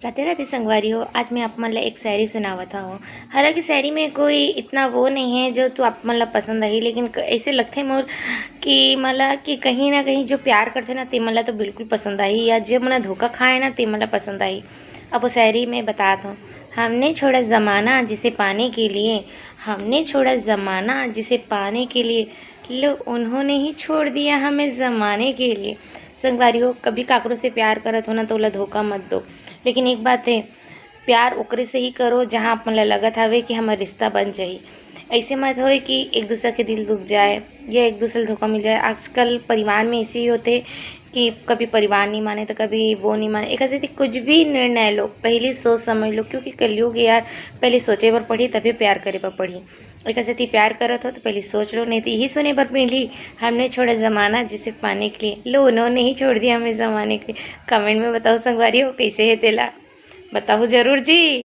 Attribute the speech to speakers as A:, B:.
A: राधे राधे संगवारी हो। आज मैं आप मन ला एक शायरी सुनावत हूँ। हालांकि शायरी में कोई इतना वो नहीं है जो तू आप मन ला पसंद आई, लेकिन ऐसे लगते मोर कि मला कि कहीं ना कहीं जो प्यार करते ना ते मला तो बिल्कुल पसंद आई, या जो मना धोखा खाए ना ते मला पसंद आई। अब वो शायरी में बताता हूँ। हमने छोड़ा ज़माना जिसे पाने के लिए, हमने छोड़ा ज़माना जिसे पाने के लिए, लो उन्होंने ही छोड़ दिया हमें ज़माने के लिए। संगवारी हो, कभी काकरों से प्यार करत हो ना तो ओला धोखा मत दो। लेकिन एक बात है, प्यार ओकरे से ही करो जहाँ आप मन ला लगत हवे कि हमार रिश्ता बन जाही। ऐसे मत होए कि एक दूसरे के दिल दुख जाए या एक दूसरे धोखा मिल जाए। आजकल परिवार में ऐसे ही होते कि कभी परिवार नहीं माने तो कभी वो नहीं माने। एक ऐसे कुछ भी निर्णय लो पहले सोच समझ लो, क्योंकि कलयुग यार, पहले सोचे पर पढ़ी तभी प्यार करे पर पढ़ी। एक ऐसे प्यार करत हो तो पहले सोच लो, नहीं तो यही सुने पर पीढ़ी हमने छोड़ा ज़माना जिसे पाने के लिए, लो उन्होंने ही छोड़ दिया हमें ज़माने के लिए। कमेंट में बताओ संगवारी हो कैसे है तेला, बताओ जरूर जी।